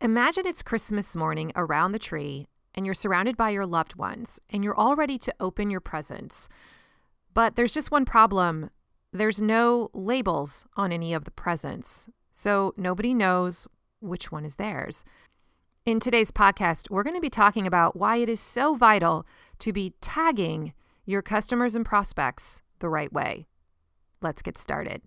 Imagine it's Christmas morning around the tree and you're surrounded by your loved ones and you're all ready to open your presents. But there's just one problem. There's no labels on any of the presents, so nobody knows which one is theirs. In today's podcast, we're going to be talking about why it is so vital to be tagging your customers and prospects the right way. Let's get started.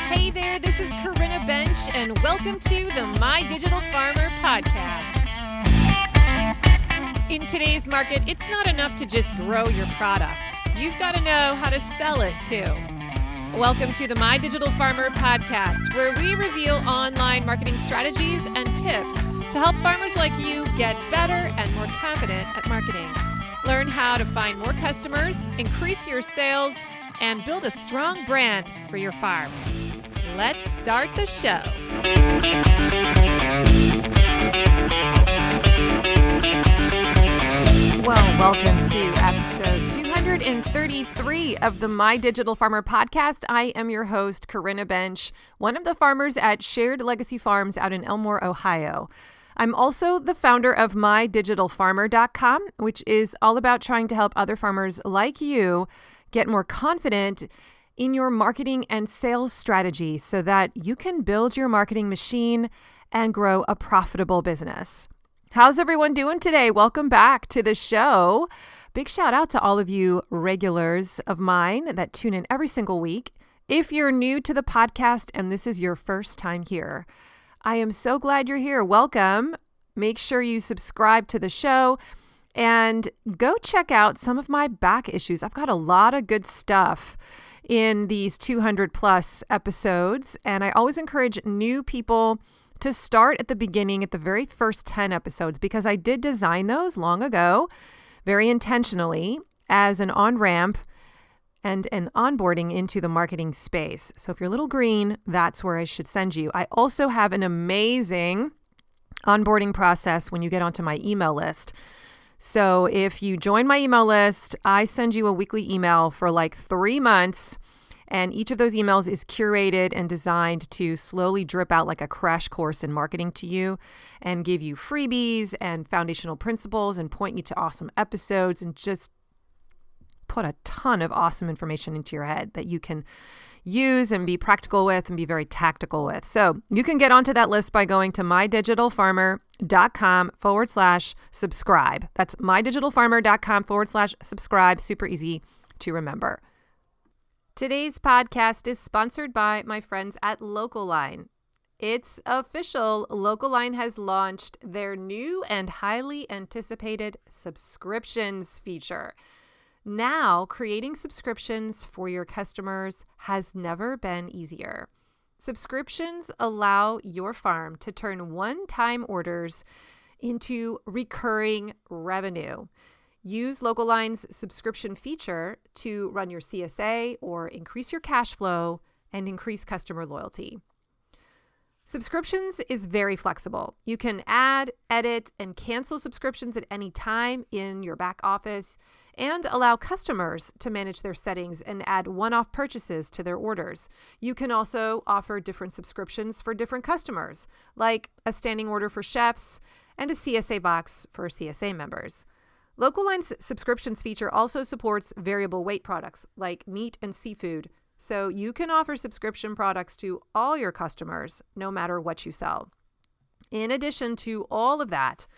Hey there, this is Corinna Bench, and welcome to the My Digital Farmer podcast. In today's market, it's not enough to just grow your product. You've got to know how to sell it too. Welcome to the My Digital Farmer podcast, where we reveal online marketing strategies and tips to help farmers like you get better and more confident at marketing. Learn how to find more customers, increase your sales, and build a strong brand for your farm. Let's start the show. Well, welcome to episode 233 of the My Digital Farmer podcast. I am your host, Corinna Bench, one of the farmers at Shared Legacy Farms out in Elmore, Ohio. I'm also the founder of mydigitalfarmer.com, which is all about trying to help other farmers like you get more confident in your marketing and sales strategy so that you can build your marketing machine and grow a profitable business. How's everyone doing today? Welcome back to the show. Big shout out to all of you regulars of mine that tune in every single week. If you're new to the podcast and this is your first time here, I am so glad you're here. Welcome. Make sure you subscribe to the show and go check out some of my back issues. I've got a lot of good stuff in these 200 plus episodes. And I always encourage new people to start at the beginning, at the very first 10 episodes, because I did design those long ago, very intentionally, as an on-ramp and an onboarding into the marketing space. So if you're a little green, that's where I should send you. I also have an amazing onboarding process when you get onto my email list. So if you join my email list, I send you a weekly email for like 3 months, and each of those emails is curated and designed to slowly drip out like a crash course in marketing to you and give you freebies and foundational principles and point you to awesome episodes and just put a ton of awesome information into your head that you can use and be practical with and be very tactical with. So you can get onto that list by going to mydigitalfarmer.com/subscribe. That's mydigitalfarmer.com/subscribe. Super easy to remember. Today's podcast is sponsored by my friends at LocalLine. It's official. LocalLine has launched their new and highly anticipated subscriptions feature. Now, creating subscriptions for your customers has never been easier. Subscriptions allow your farm to turn one-time orders into recurring revenue. Use LocalLine's subscription feature to run your CSA or increase your cash flow and increase customer loyalty. Subscriptions is very flexible. You can add, edit, and cancel subscriptions at any time in your back office and allow customers to manage their settings and add one-off purchases to their orders. You can also offer different subscriptions for different customers, like a standing order for chefs and a CSA box for CSA members. LocalLine's subscriptions feature also supports variable weight products like meat and seafood, so you can offer subscription products to all your customers, no matter what you sell. In addition to all of that,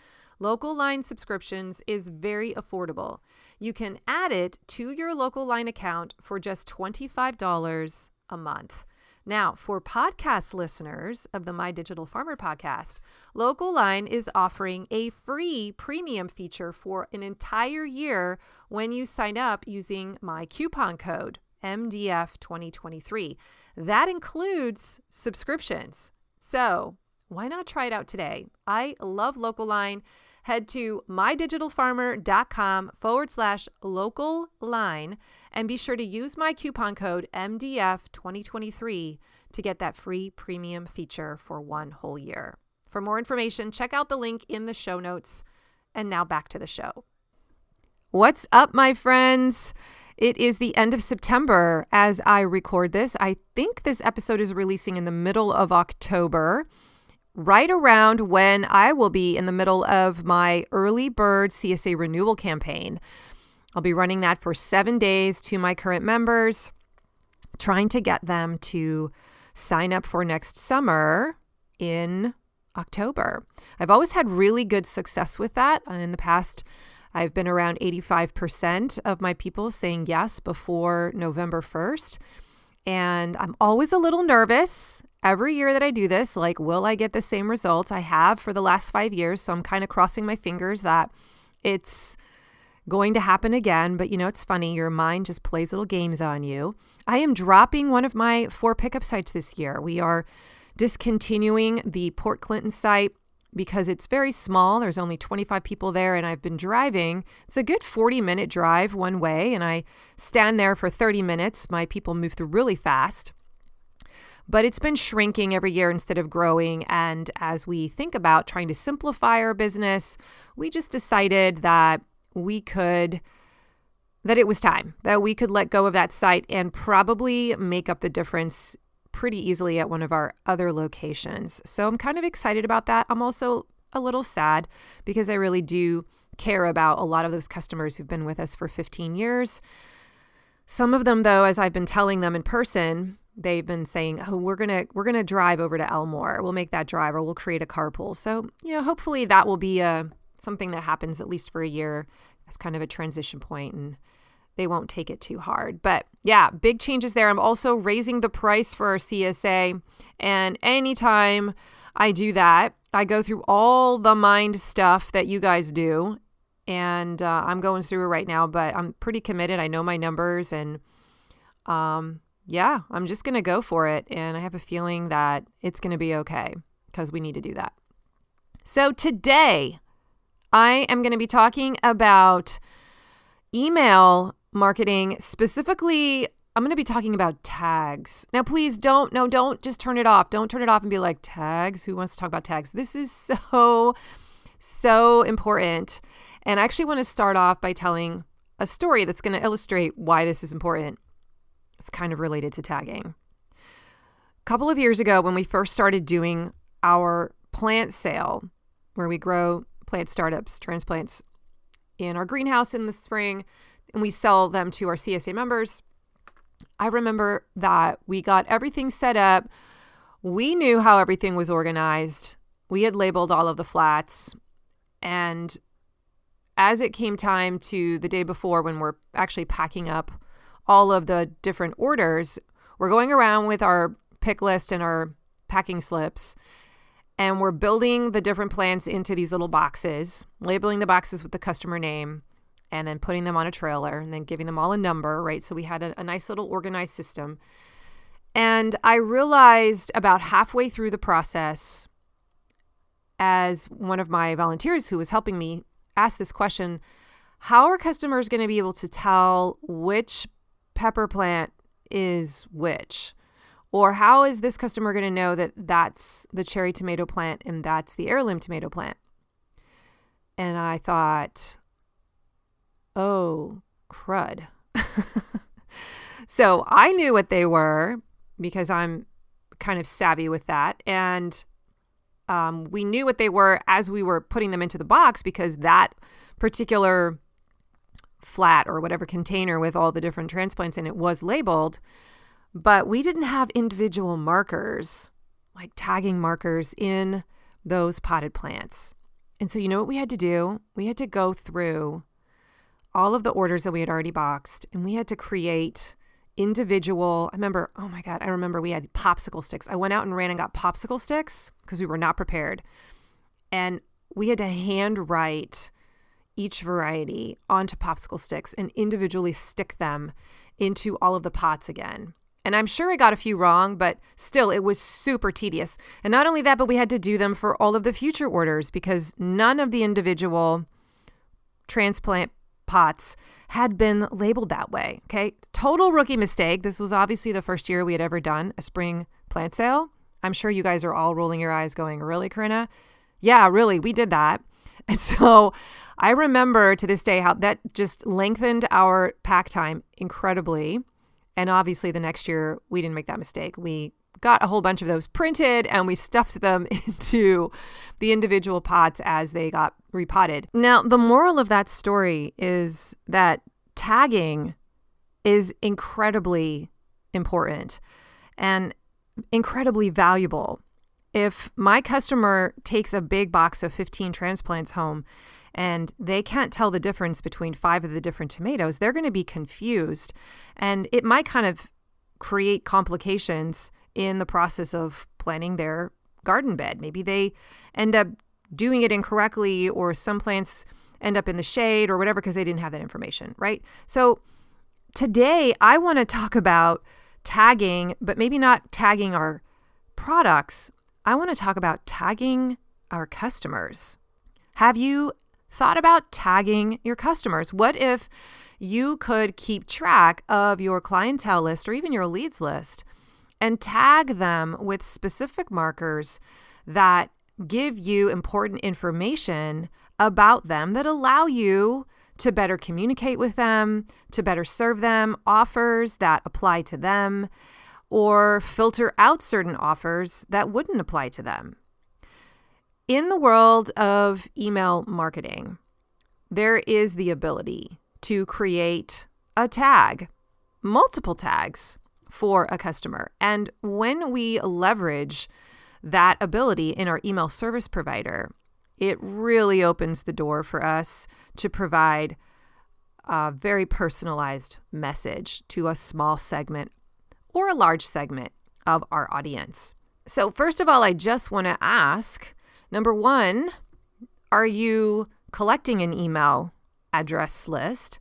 LocalLine subscriptions is very affordable. You can add it to your LocalLine account for just $25 a month. Now, for podcast listeners of the My Digital Farmer podcast, LocalLine is offering a free premium feature for an entire year when you sign up using my coupon code, MDF2023. That includes subscriptions. So why not try it out today? I love LocalLine. Head to mydigitalfarmer.com/LocalLine and be sure to use my coupon code MDF2023 to get that free premium feature for one whole year. For more information, check out the link in the show notes. And now back to the show. What's up, my friends? It is the end of September as I record this. I think this episode is releasing in the middle of October, right around when I will be in the middle of my early bird CSA renewal campaign. I'll be running that for 7 days to my current members, trying to get them to sign up for next summer in October. I've always had really good success with that. In the past, I've been around 85% of my people saying yes before November 1st. And I'm always a little nervous every year that I do this, like, will I get the same results I have for the last 5 years? So I'm kind of crossing my fingers that it's going to happen again. But it's funny, your mind just plays little games on you. I am dropping one of my 4 pickup sites this year. We are discontinuing the Port Clinton site because it's very small. There's only 25 people there, and I've been driving. It's a good 40-minute drive one way, and I stand there for 30 minutes. My people move through really fast. But it's been shrinking every year instead of growing. And as we think about trying to simplify our business, we just decided that it was time that we could let go of that site and probably make up the difference pretty easily at one of our other locations. So I'm kind of excited about that. I'm also a little sad because I really do care about a lot of those customers who've been with us for 15 years. Some of them, though, as I've been telling them in person, they've been saying, "Oh, we're gonna drive over to Elmore. We'll make that drive, or we'll create a carpool." So hopefully that will be something that happens at least for a year as kind of a transition point, and they won't take it too hard. But yeah, big changes there. I'm also raising the price for our CSA. And anytime I do that, I go through all the mind stuff that you guys do. And I'm going through it right now, but I'm pretty committed. I know my numbers, and I'm just going to go for it. And I have a feeling that it's going to be okay because we need to do that. So today, I am going to be talking about email marketing. Specifically, I'm going to be talking about tags. Now, please don't just turn it off. Don't turn it off and be like, tags? Who wants to talk about tags? This is so important. And I actually want to start off by telling a story that's going to illustrate why this is important. It's kind of related to tagging. A couple of years ago, when we first started doing our plant sale, where we grow plant startups, transplants in our greenhouse in the spring, and we sell them to our CSA members, I remember that we got everything set up. We knew how everything was organized. We had labeled all of the flats. And as it came time to the day before, when we're actually packing up all of the different orders, we're going around with our pick list and our packing slips, and we're building the different plants into these little boxes, labeling the boxes with the customer name, and then putting them on a trailer and then giving them all a number, right? So we had a nice little organized system. And I realized about halfway through the process, as one of my volunteers who was helping me asked this question, how are customers going to be able to tell which pepper plant is which? Or how is this customer going to know that that's the cherry tomato plant and that's the heirloom tomato plant? And I thought, oh, crud. So I knew what they were because I'm kind of savvy with that. And we knew what they were as we were putting them into the box, because that particular flat or whatever container with all the different transplants in it was labeled. But we didn't have individual markers, like tagging markers in those potted plants. And so you know what we had to do? We had to go through all of the orders that we had already boxed, and we had to create individual. I remember we had popsicle sticks. I went out and ran and got popsicle sticks because we were not prepared. And we had to handwrite each variety onto popsicle sticks and individually stick them into all of the pots again. And I'm sure I got a few wrong, but still, it was super tedious. And not only that, but we had to do them for all of the future orders because none of the individual transplant pots had been labeled that way. Okay. Total rookie mistake. This was obviously the first year we had ever done a spring plant sale. I'm sure you guys are all rolling your eyes going, really, Corinna? Yeah, really. We did that. And so I remember to this day how that just lengthened our pack time incredibly. And obviously the next year we didn't make that mistake. We got a whole bunch of those printed and we stuffed them into the individual pots as they got repotted. Now, the moral of that story is that tagging is incredibly important and incredibly valuable. If my customer takes a big box of 15 transplants home and they can't tell the difference between 5 of the different tomatoes, they're going to be confused. And it might kind of create complications in the process of planting their garden bed. Maybe they end up doing it incorrectly, or some plants end up in the shade or whatever because they didn't have that information, right? So today I want to talk about tagging, but maybe not tagging our products. I want to talk about tagging our customers. Have you thought about tagging your customers? What if you could keep track of your clientele list or even your leads list and tag them with specific markers that give you important information about them that allow you to better communicate with them, to better serve them, offers that apply to them, or filter out certain offers that wouldn't apply to them. In the world of email marketing, there is the ability to create a tag, multiple tags for a customer. And when we leverage that ability in our email service provider, it really opens the door for us to provide a very personalized message to a small segment or a large segment of our audience. So first of all, I just want to ask, number one, are you collecting an email address list?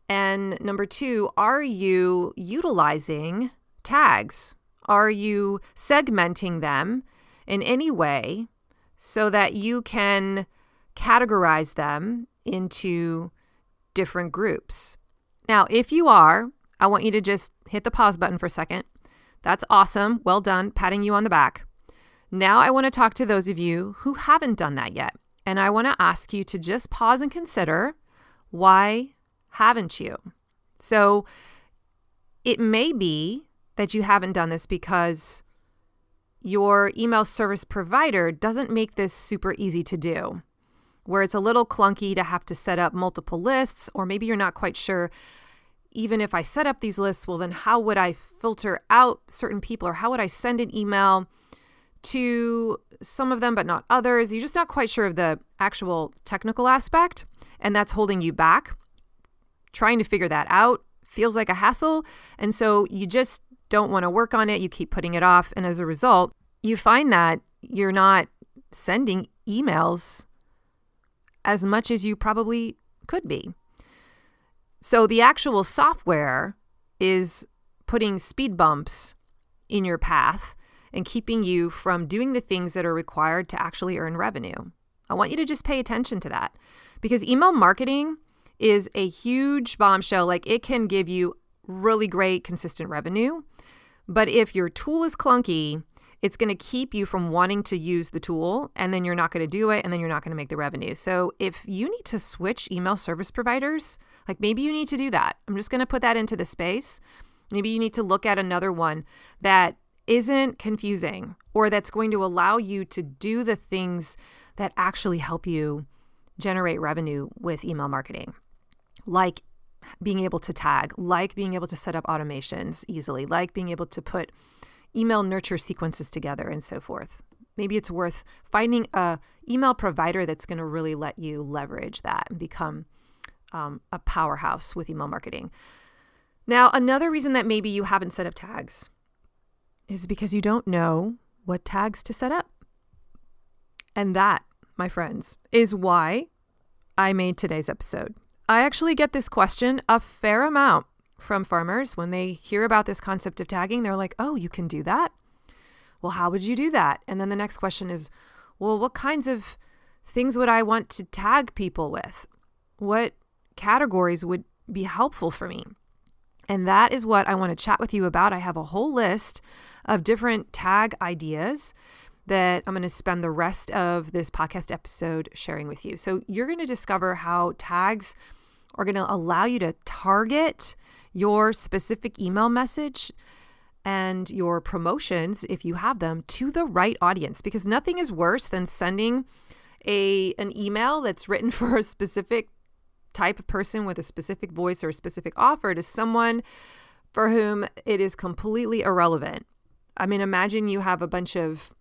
And number two, are you utilizing tags? Are you segmenting them in any way so that you can categorize them into different groups? Now, if you are, I want you to just hit the pause button for a second. That's awesome. Well done. Patting you on the back. Now I want to talk to those of you who haven't done that yet. And I want to ask you to just pause and consider, why haven't you? So it may be that you haven't done this because your email service provider doesn't make this super easy to do, where it's a little clunky to have to set up multiple lists, or maybe you're not quite sure, even if I set up these lists, well, then how would I filter out certain people, or how would I send an email to some of them but not others? You're just not quite sure of the actual technical aspect, and that's holding you back. Trying to figure that out feels like a hassle, and so you just don't want to work on it. You keep putting it off, and as a result, you find that you're not sending emails as much as you probably could be. So the actual software is putting speed bumps in your path and keeping you from doing the things that are required to actually earn revenue. I want you to just pay attention to that, because email marketing is a huge bombshell. Like, it can give you really great consistent revenue, but if your tool is clunky, it's going to keep you from wanting to use the tool, and then you're not going to do it, and then you're not going to make the revenue. So if you need to switch email service providers, like, maybe you need to do that. I'm just going to put that into the space. Maybe you need to look at another one that isn't confusing, or that's going to allow you to do the things that actually help you generate revenue with email marketing, like being able to tag, like being able to set up automations easily, like being able to put email nurture sequences together, and so forth. Maybe it's worth finding a email provider that's going to really let you leverage that and become a powerhouse with email marketing. Now, another reason that maybe you haven't set up tags is because you don't know what tags to set up. And that, my friends, is why I made today's episode. I actually get this question a fair amount from farmers when they hear about this concept of tagging. They're like, oh, you can do that? Well, how would you do that? And then the next question is, well, what kinds of things would I want to tag people with? What categories would be helpful for me? And that is what I want to chat with you about. I have a whole list of different tag ideas that I'm going to spend the rest of this podcast episode sharing with you. So you're going to discover how tags are going to allow you to target your specific email message and your promotions, if you have them, to the right audience, because nothing is worse than sending an email that's written for a specific type of person with a specific voice or a specific offer to someone for whom it is completely irrelevant. I mean, imagine you have a bunch of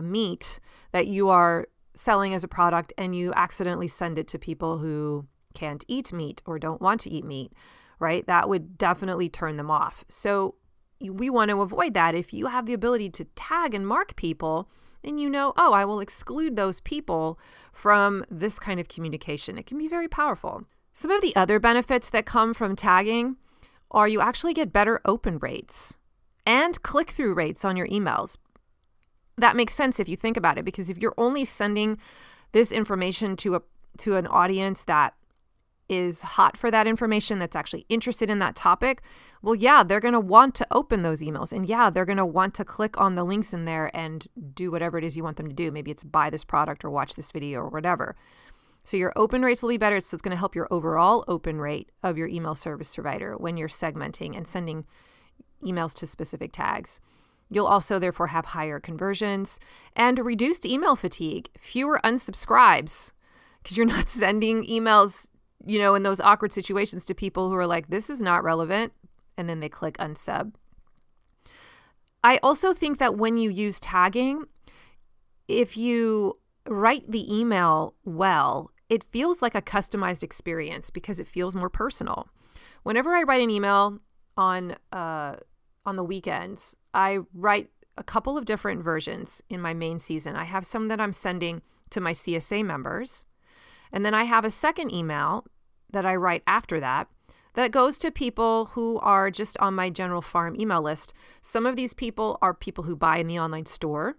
meat that you are selling as a product and you accidentally send it to people who can't eat meat or don't want to eat meat, right? That would definitely turn them off. So we want to avoid that. If you have the ability to tag and mark people, then you know, oh, I will exclude those people from this kind of communication. It can be very powerful. Some of the other benefits that come from tagging are you actually get better open rates and click-through rates on your emails. That makes sense if you think about it, because if you're only sending this information to an audience that is hot for that information, that's actually interested in that topic, well, yeah, they're going to want to open those emails. And yeah, they're going to want to click on the links in there and do whatever it is you want them to do. Maybe it's buy this product or watch this video or whatever. So your open rates will be better. So it's going to help your overall open rate of your email service provider when you're segmenting and sending emails to specific tags. You'll also therefore have higher conversions and reduced email fatigue, fewer unsubscribes, because you're not sending emails, in those awkward situations to people who are like, this is not relevant, and then they click unsub. I also think that when you use tagging, if you write the email well, it feels like a customized experience because it feels more personal. Whenever I write an email on the weekends, I write a couple of different versions in my main season. I have some that I'm sending to my CSA members, and then I have a second email that I write after that goes to people who are just on my general farm email list. Some of these people are people who buy in the online store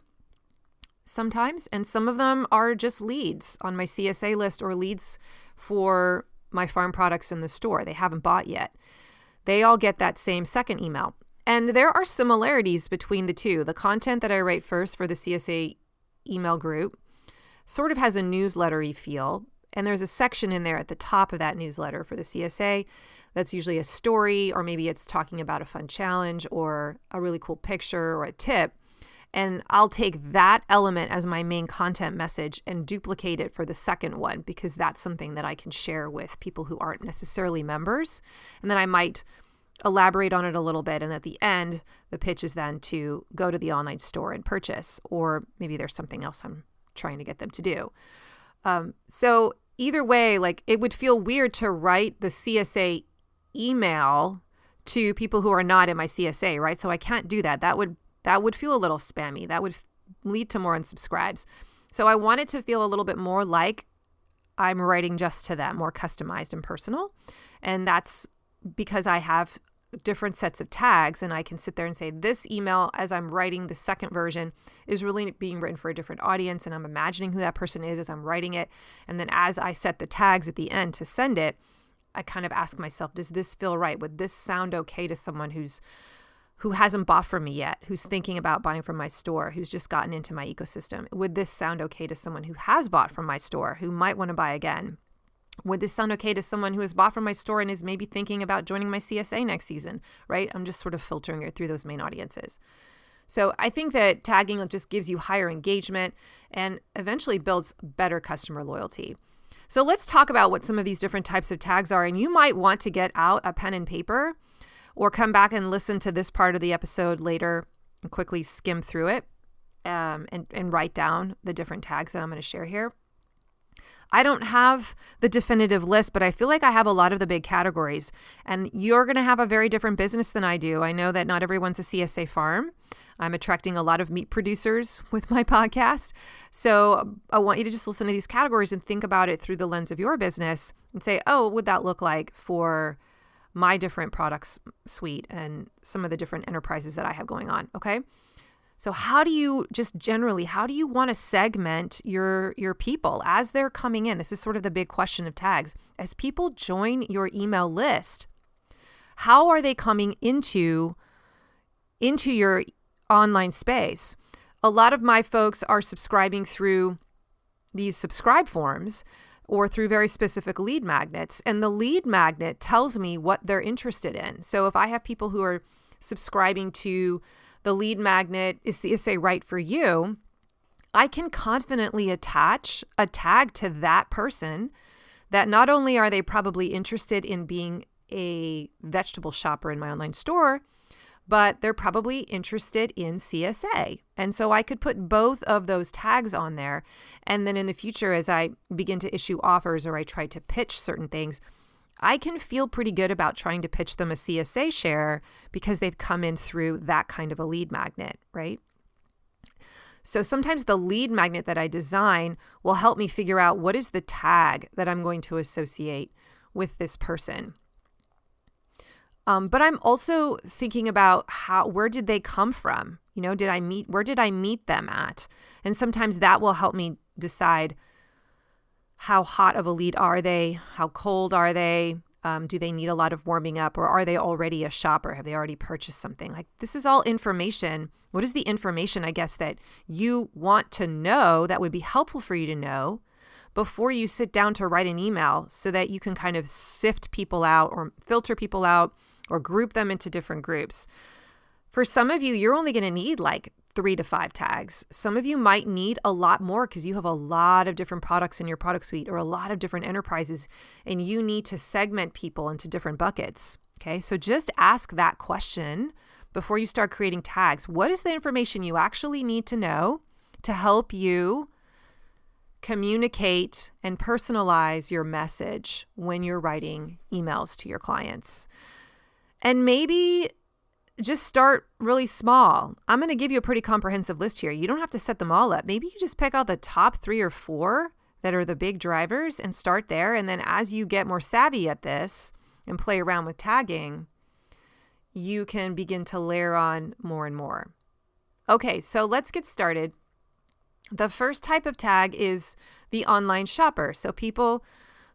sometimes, and some of them are just leads on my CSA list or leads for my farm products in the store. They haven't bought yet. They all get that same second email. And there are similarities between the two. The content that I write first for the CSA email group sort of has a newsletter-y feel. And there's a section in there at the top of that newsletter for the CSA that's usually a story, or maybe it's talking about a fun challenge or a really cool picture or a tip. And I'll take that element as my main content message and duplicate it for the second one, because that's something that I can share with people who aren't necessarily members. And then I might elaborate on it a little bit. And at the end, the pitch is then to go to the online store and purchase, or maybe there's something else I'm trying to get them to do. So either way, like, it would feel weird to write the CSA email to people who are not in my CSA, right? So I can't do that. That would feel a little spammy. That would lead to more unsubscribes. So I want it to feel a little bit more like I'm writing just to them, more customized and personal. And that's because I have different sets of tags, and I can sit there and say, this email, as I'm writing the second version, is really being written for a different audience, and I'm imagining who that person is as I'm writing it. And then as I set the tags at the end to send it, I kind of ask myself, does this feel right? Would this sound okay to someone who hasn't bought from me yet, who's thinking about buying from my store, who's just gotten into my ecosystem? Would this sound okay to someone who has bought from my store, who might want to buy again? Would this sound okay to someone who has bought from my store and is maybe thinking about joining my CSA next season, right? I'm just sort of filtering it through those main audiences. So I think that tagging just gives you higher engagement and eventually builds better customer loyalty. So let's talk about what some of these different types of tags are. And you might want to get out a pen and paper or come back and listen to this part of the episode later and quickly skim through it and write down the different tags that I'm going to share here. I don't have the definitive list, but I feel like I have a lot of the big categories, and you're going to have a very different business than I do. I know that not everyone's a CSA farm. I'm attracting a lot of meat producers with my podcast. So I want you to just listen to these categories and think about it through the lens of your business and say, oh, what would that look like for my different products suite and some of the different enterprises that I have going on. Okay. So how do you want to segment your people as they're coming in? This is sort of the big question of tags. As people join your email list, how are they coming into your online space? a lot of my folks are subscribing through these subscribe forms or through very specific lead magnets. And the lead magnet tells me what they're interested in. So if I have people who are subscribing to the lead magnet is CSA Right for You, I can confidently attach a tag to that person that not only are they probably interested in being a vegetable shopper in my online store, but they're probably interested in CSA. And so I could put both of those tags on there. And then in the future, as I begin to issue offers or I try to pitch certain things, I can feel pretty good about trying to pitch them a CSA share because they've come in through that kind of a lead magnet, right? So sometimes the lead magnet that I design will help me figure out what is the tag that I'm going to associate with this person. But I'm also thinking about where did they come from? Where did I meet them at? And sometimes that will help me decide how hot of a lead are they? How cold are they? Do they need a lot of warming up, or are they already a shopper? Have they already purchased something? Like, this is all information. What is the information, I guess, that you want to know that would be helpful for you to know before you sit down to write an email so that you can kind of sift people out or filter people out or group them into different groups? For some of you, you're only going to need like 3 to 5 tags. Some of you might need a lot more because you have a lot of different products in your product suite or a lot of different enterprises, and you need to segment people into different buckets. Okay, so just ask that question before you start creating tags. What is the information you actually need to know to help you communicate and personalize your message when you're writing emails to your clients? And maybe just start really small. I'm going to give you a pretty comprehensive list here. You don't have to set them all up. Maybe you just pick out the top 3 or 4 that are the big drivers and start there. And then as you get more savvy at this and play around with tagging, you can begin to layer on more and more. Okay, so let's get started. The first type of tag is the online shopper. So people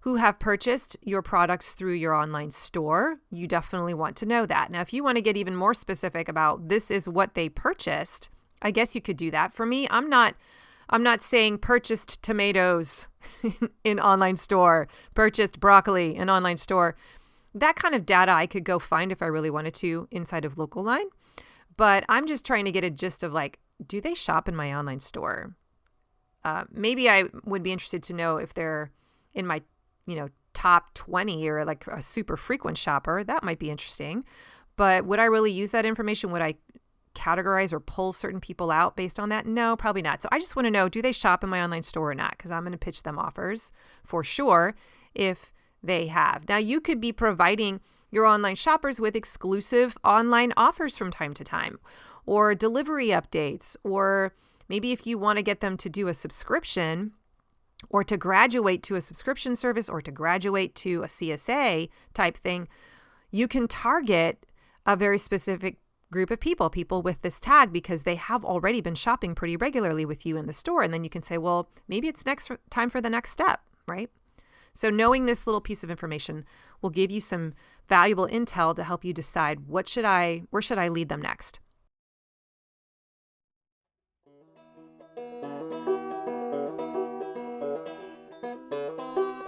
who have purchased your products through your online store, you definitely want to know that. Now, if you want to get even more specific about this is what they purchased, I guess you could do that. For me, I'm not saying purchased tomatoes in online store, purchased broccoli in online store. That kind of data I could go find if I really wanted to inside of Local Line. But I'm just trying to get a gist of like, do they shop in my online store? Maybe I would be interested to know if they're in my top 20 or like a super frequent shopper. That might be interesting. But would I really use that information? Would I categorize or pull certain people out based on that? No, probably not. So I just want to know, do they shop in my online store or not? Because I'm going to pitch them offers for sure if they have. Now, you could be providing your online shoppers with exclusive online offers from time to time, or delivery updates, or maybe if you want to get them to do a subscription or to graduate to a subscription service or to graduate to a CSA type thing, you can target a very specific group of people with this tag because they have already been shopping pretty regularly with you in the store. And then you can say, well, maybe it's time for the next step, right? So knowing this little piece of information will give you some valuable intel to help you decide where should I lead them next.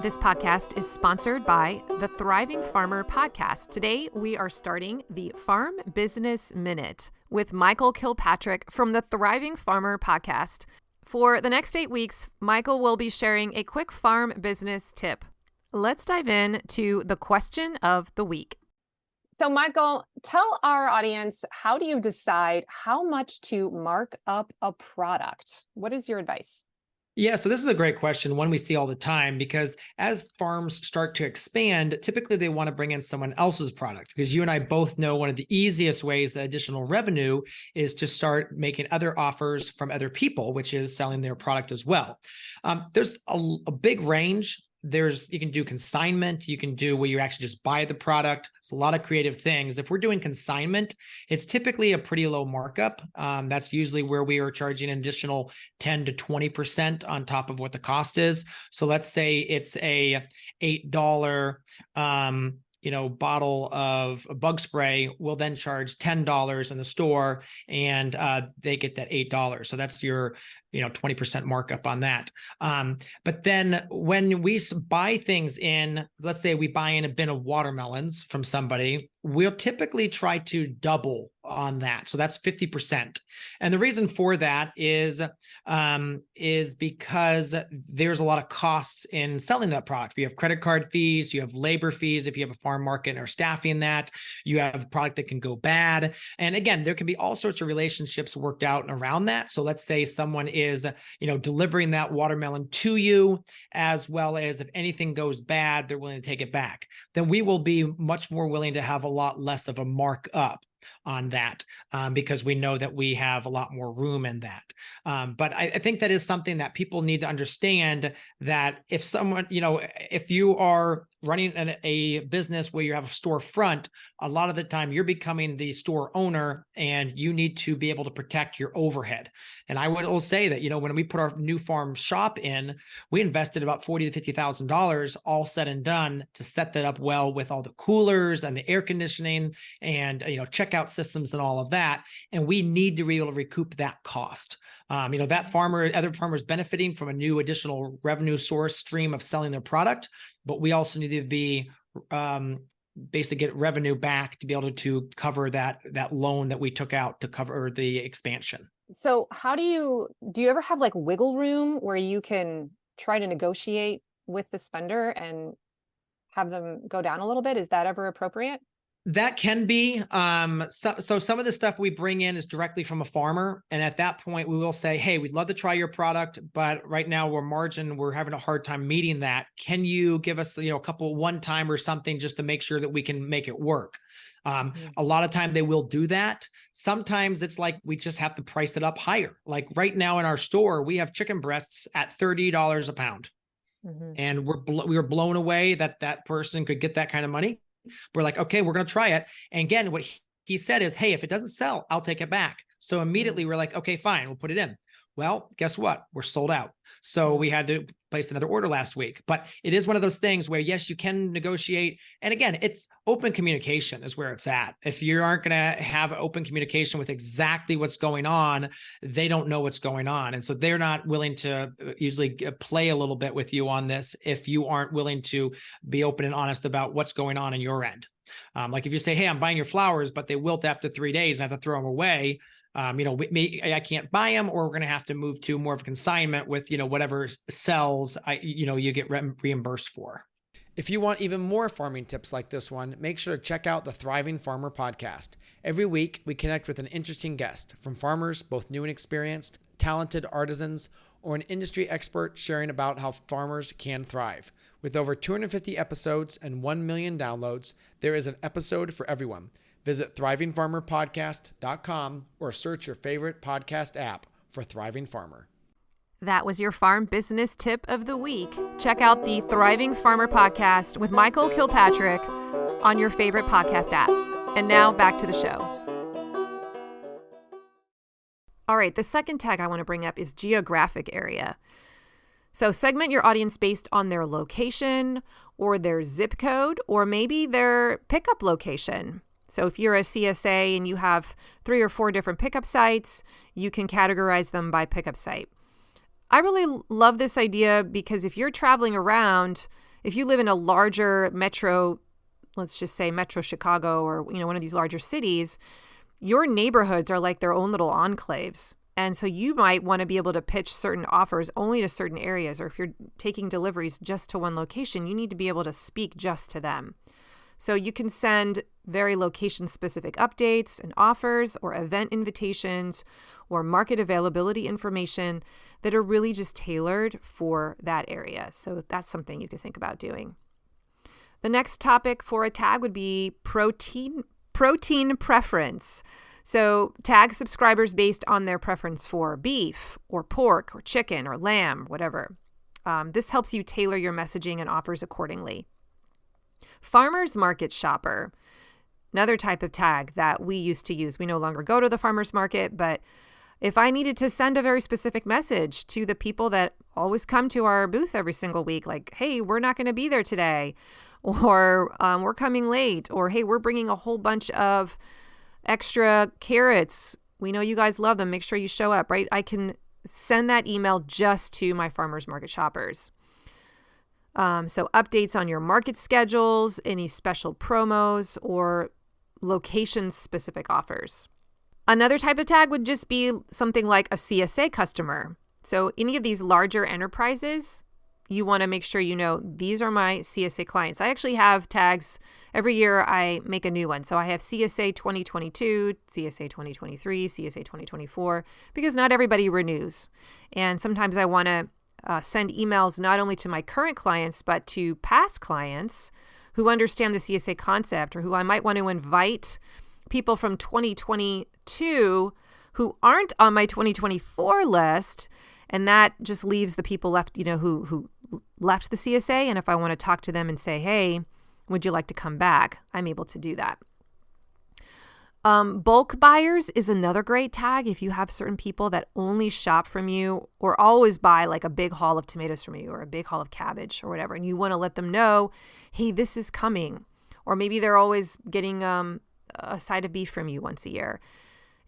This podcast is sponsored by the Thriving Farmer podcast. Today, we are starting the Farm Business Minute with Michael Kilpatrick from the Thriving Farmer podcast. For the next 8 weeks, Michael will be sharing a quick farm business tip. Let's dive in to the question of the week. So, Michael, tell our audience, how do you decide how much to mark up a product? What is your advice? Yeah, so this is a great question, one we see all the time, because as farms start to expand, typically they want to bring in someone else's product, because you and I both know one of the easiest ways that additional revenue is to start making other offers from other people, which is selling their product as well. There's a big range. You can do consignment, you can do where you actually just buy the product. It's a lot of creative things. If we're doing consignment, it's typically a pretty low markup. That's usually where we are charging an additional 10 to 20% on top of what the cost is. So let's say it's a $8 bottle of bug spray, we'll then charge $10 in the store, and they get that $8. So that's your 20% markup on that. But then when we buy things in, let's say we buy in a bin of watermelons from somebody, we'll typically try to double on that. So that's 50%. And the reason for that is because there's a lot of costs in selling that product. You have credit card fees, you have labor fees if you have a farm market or staffing that, you have a product that can go bad. And again, there can be all sorts of relationships worked out and around that. So let's say someone is, delivering that watermelon to you, as well as if anything goes bad, they're willing to take it back. Then we will be much more willing to have a lot less of a markup on that, because we know that we have a lot more room in that. But I think that is something that people need to understand, that if someone, if you are running a business where you have a storefront, a lot of the time you're becoming the store owner, and you need to be able to protect your overhead. And I will say that, when we put our new farm shop in, we invested about $40,000 to $50,000 all said and done to set that up well with all the coolers and the air conditioning and, checkout systems and all of that. And we need to be able to recoup that cost. That farmer, other farmers benefiting from a new additional revenue source stream of selling their product, but we also need to be basically get revenue back to be able to cover that loan that we took out to cover the expansion. So how do you ever have like wiggle room where you can try to negotiate with this vendor and have them go down a little bit? Is that ever appropriate? That can be. So some of the stuff we bring in is directly from a farmer. And at that point, we will say, hey, we'd love to try your product, but right now we're having a hard time meeting that. Can you give us, a couple one time or something just to make sure that we can make it work? A lot of time they will do that. Sometimes it's like we just have to price it up higher. Like right now in our store, we have chicken breasts at $30 a pound. And we were blown away that person could get that kind of money. We're like, okay, we're going to try it. And again, what he said is, hey, if it doesn't sell, I'll take it back. So immediately we're like, okay, fine, we'll put it in. Well, guess what? We're sold out. So we had to place another order last week. But it is one of those things where, yes, you can negotiate. And again, it's open communication is where it's at. If you aren't going to have open communication with exactly what's going on, they don't know what's going on. And so they're not willing to usually play a little bit with you on this if you aren't willing to be open and honest about what's going on your end. Like if you say, hey, I'm buying your flowers, but they wilt after 3 days and I have to throw them away. I can't buy them, or we're going to have to move to more of a consignment with, whatever sells, you get reimbursed for. If you want even more farming tips like this one, make sure to check out the Thriving Farmer podcast. Every week, we connect with an interesting guest from farmers, both new and experienced, talented artisans, or an industry expert sharing about how farmers can thrive. With over 250 episodes and 1 million downloads, there is an episode for everyone. Visit thrivingfarmerpodcast.com or search your favorite podcast app for Thriving Farmer. That was your farm business tip of the week. Check out the Thriving Farmer podcast with Michael Kilpatrick on your favorite podcast app. And now back to the show. All right, the second tag I want to bring up is geographic area. So segment your audience based on their location or their zip code or maybe their pickup location. So if you're a CSA and you have 3 or 4 different pickup sites, you can categorize them by pickup site. I really love this idea because if you're traveling around, if you live in a larger metro, let's just say Metro Chicago or one of these larger cities, your neighborhoods are like their own little enclaves. And so you might want to be able to pitch certain offers only to certain areas, or if you're taking deliveries just to one location, you need to be able to speak just to them. So you can send very location-specific updates and offers or event invitations or market availability information that are really just tailored for that area. So that's something you could think about doing. The next topic for a tag would be protein preference. So tag subscribers based on their preference for beef or pork or chicken or lamb, whatever. This helps you tailor your messaging and offers accordingly. Farmers market shopper, another type of tag that we used to use. We no longer go to the farmers market, but if I needed to send a very specific message to the people that always come to our booth every single week, like, hey, we're not going to be there today, or we're coming late, or hey, we're bringing a whole bunch of extra carrots. We know you guys love them. Make sure you show up, right? I can send that email just to my farmers market shoppers. So updates on your market schedules, any special promos, or location-specific offers. Another type of tag would just be something like a CSA customer. So any of these larger enterprises, you want to make sure you know these are my CSA clients. I actually have tags every year. I make a new one. So I have CSA 2022, CSA 2023, CSA 2024, because not everybody renews. And sometimes I want to send emails not only to my current clients, but to past clients who understand the CSA concept, or who I might want to invite people from 2022 who aren't on my 2024 list. And that just leaves the people left, who left the CSA. And if I want to talk to them and say, hey, would you like to come back? I'm able to do that. Bulk buyers is another great tag. If you have certain people that only shop from you or always buy like a big haul of tomatoes from you or a big haul of cabbage or whatever, and you want to let them know, hey, this is coming. Or maybe they're always getting a side of beef from you once a year.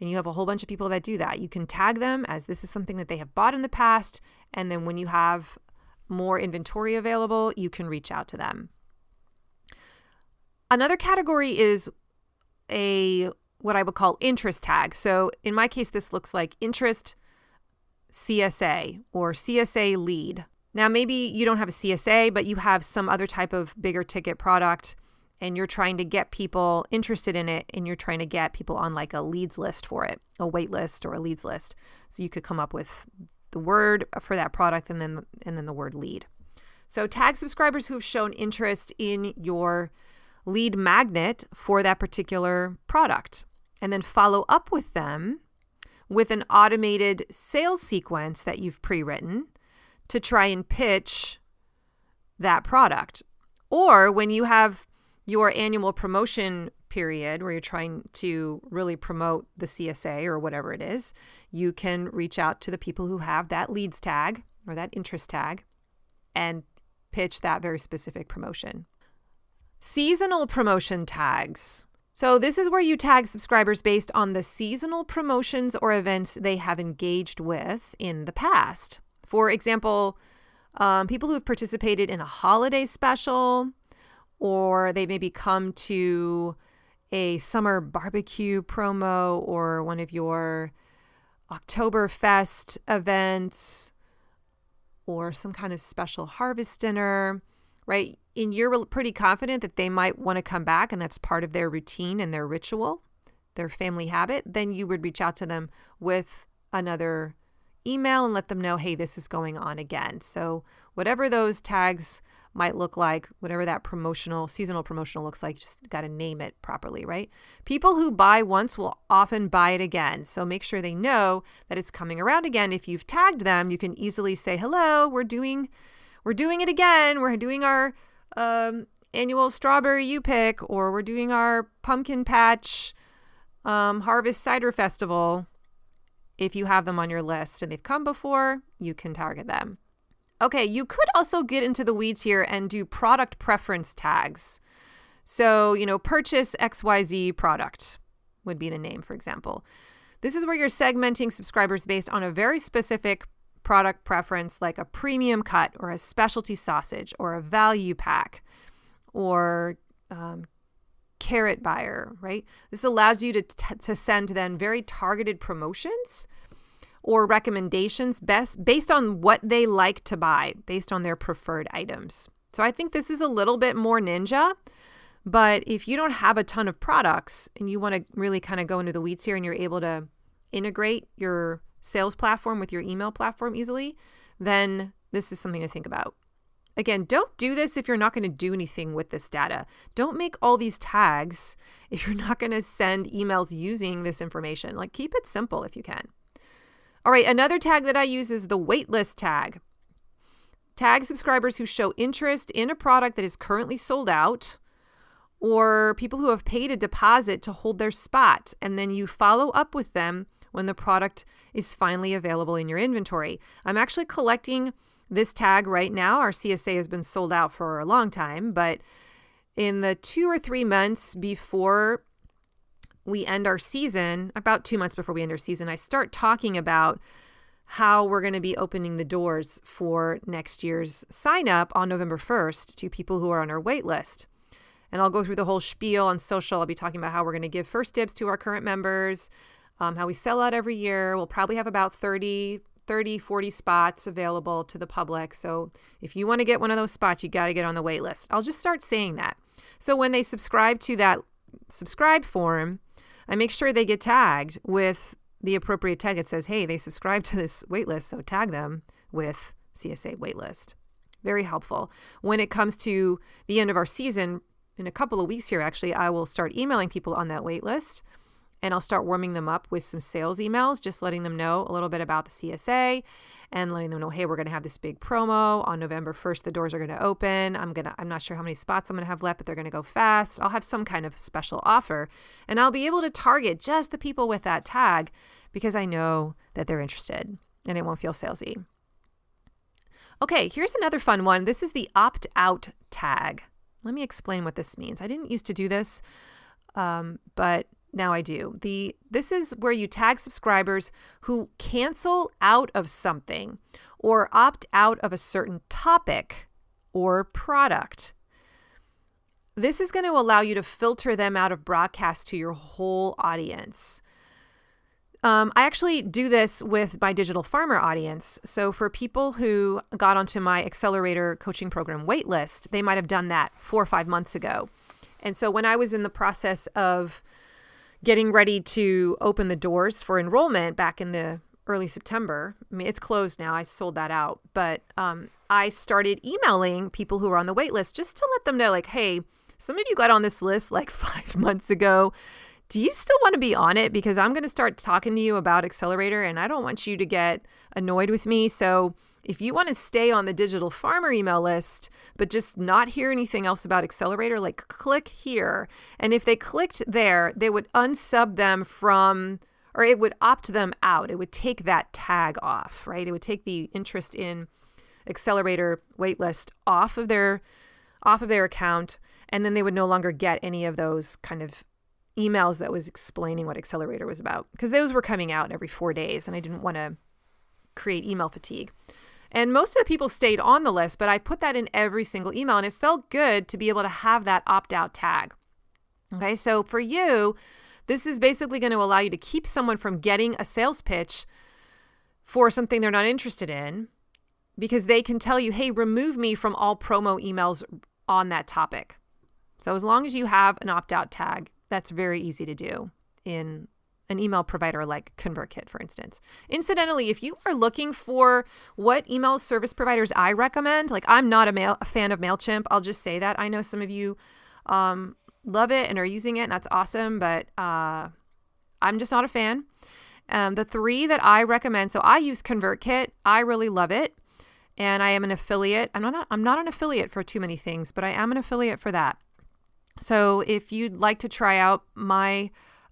And you have a whole bunch of people that do that. You can tag them as this is something that they have bought in the past. And then when you have more inventory available, you can reach out to them. Another category is what I would call interest tag. So in my case, this looks like interest CSA or CSA lead. Now, maybe you don't have a CSA, but you have some other type of bigger ticket product, and you're trying to get people interested in it, and you're trying to get people on like a leads list for it, a wait list or a leads list. So you could come up with the word for that product and then the word lead. So tag subscribers who have shown interest in your lead magnet for that particular product, and then follow up with them with an automated sales sequence that you've pre-written to try and pitch that product. Or when you have your annual promotion period where you're trying to really promote the CSA or whatever it is, you can reach out to the people who have that leads tag or that interest tag and pitch that very specific promotion. Seasonal promotion tags. So this is where you tag subscribers based on the seasonal promotions or events they have engaged with in the past. For example, people who have participated in a holiday special, or they maybe come to a summer barbecue promo or one of your Oktoberfest events or some kind of special harvest dinner, right? And you're pretty confident that they might want to come back and that's part of their routine and their ritual, their family habit, then you would reach out to them with another email and let them know, hey, this is going on again. So whatever those tags might look like, whatever that seasonal promotional looks like, just got to name it properly, right? People who buy once will often buy it again. So make sure they know that it's coming around again. If you've tagged them, you can easily say, hello, we're doing it again. We're doing our annual strawberry U-Pick, or we're doing our pumpkin patch harvest cider festival. If you have them on your list and they've come before, you can target them. Okay, you could also get into the weeds here and do product preference tags. So, purchase XYZ product would be the name, for example. This is where you're segmenting subscribers based on a very specific product preference, like a premium cut or a specialty sausage or a value pack or carrot buyer, right? This allows you to send then very targeted promotions or recommendations based on what they like to buy, based on their preferred items. So I think this is a little bit more ninja, but if you don't have a ton of products and you want to really kind of go into the weeds here and you're able to integrate your sales platform with your email platform easily, then this is something to think about. Again, don't do this if you're not going to do anything with this data. Don't make all these tags if you're not going to send emails using this information. Like, keep it simple if you can. All right, another tag that I use is the waitlist tag. Tag subscribers who show interest in a product that is currently sold out, or people who have paid a deposit to hold their spot, and then you follow up with them when the product is finally available in your inventory. I'm actually collecting this tag right now. Our CSA has been sold out for a long time, but in the 2 or 3 months before we end our season, about 2 months before we end our season, I start talking about how we're going to be opening the doors for next year's sign up on November 1st to people who are on our wait list. And I'll go through the whole spiel on social. I'll be talking about how we're going to give first dibs to our current members, how we sell out every year. We'll probably have about 40 spots available to the public. So if you want to get one of those spots, you got to get on the wait list. I'll just start saying that. So when they subscribe to that subscribe form, I make sure they get tagged with the appropriate tag. It says, hey, they subscribe to this wait list, so tag them with CSA wait list. Very helpful. When it comes to the end of our season, in a couple of weeks here, actually, I will start emailing people on that wait list, and I'll start warming them up with some sales emails, just letting them know a little bit about the CSA and letting them know, hey, we're going to have this big promo on November 1st. The doors are going to open. I'm not sure how many spots I'm going to have left, but they're going to go fast. I'll have some kind of special offer, and I'll be able to target just the people with that tag because I know that they're interested and it won't feel salesy. Okay, here's another fun one. This is the opt-out tag. Let me explain what this means. I didn't used to do this, but now I do. This is where you tag subscribers who cancel out of something or opt out of a certain topic or product. This is going to allow you to filter them out of broadcast to your whole audience. I actually do this with my digital farmer audience. So for people who got onto my accelerator coaching program waitlist, they might have done that 4 or 5 months ago. And so when I was in the process of getting ready to open the doors for enrollment back in the early September, I mean, it's closed now. I sold that out. But I started emailing people who were on the wait list just to let them know, like, hey, some of you got on this list like 5 months ago. Do you still want to be on it? Because I'm going to start talking to you about Accelerator and I don't want you to get annoyed with me. So if you want to stay on the digital farmer email list, but just not hear anything else about Accelerator, like click here. And if they clicked there, they would unsub them from, or it would opt them out. It would take that tag off, right? It would take the interest in Accelerator waitlist off of their account. And then they would no longer get any of those kind of emails that was explaining what Accelerator was about, because those were coming out every 4 days and I didn't want to create email fatigue. And most of the people stayed on the list, but I put that in every single email and it felt good to be able to have that opt-out tag. Okay, so for you, this is basically going to allow you to keep someone from getting a sales pitch for something they're not interested in, because they can tell you, hey, remove me from all promo emails on that topic. So as long as you have an opt-out tag, that's very easy to do in an email provider like ConvertKit, for instance. Incidentally, if you are looking for what email service providers I recommend, like I'm not a fan of MailChimp. I'll just say that. I know some of you love it and are using it, and that's awesome, but I'm just not a fan. The 3 that I recommend, so I use ConvertKit. I really love it, and I am an affiliate. I'm not an affiliate for too many things, but I am an affiliate for that. So if you'd like to try out my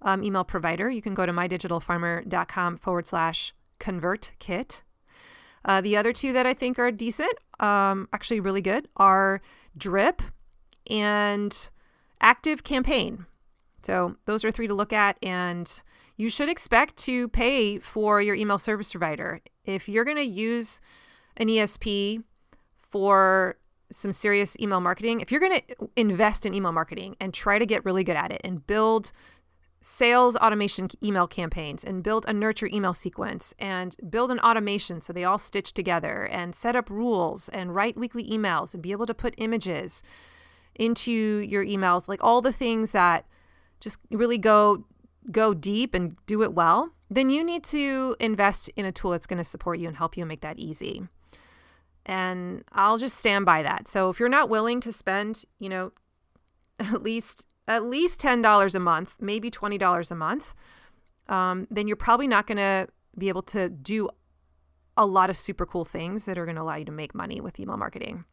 email provider, you can go to mydigitalfarmer.com/ConvertKit. The other 2 that I think are decent, actually really good, are Drip and Active Campaign. So those are 3 to look at, and you should expect to pay for your email service provider. If you're going to use an ESP for some serious email marketing, if you're going to invest in email marketing and try to get really good at it and build sales automation email campaigns and build a nurture email sequence and build an automation so they all stitch together and set up rules and write weekly emails and be able to put images into your emails, like all the things that just really go deep and do it well, then you need to invest in a tool that's going to support you and help you and make that easy. And I'll just stand by that. So if you're not willing to spend, at least $10 a month, maybe $20 a month, then you're probably not going to be able to do a lot of super cool things that are going to allow you to make money with email marketing.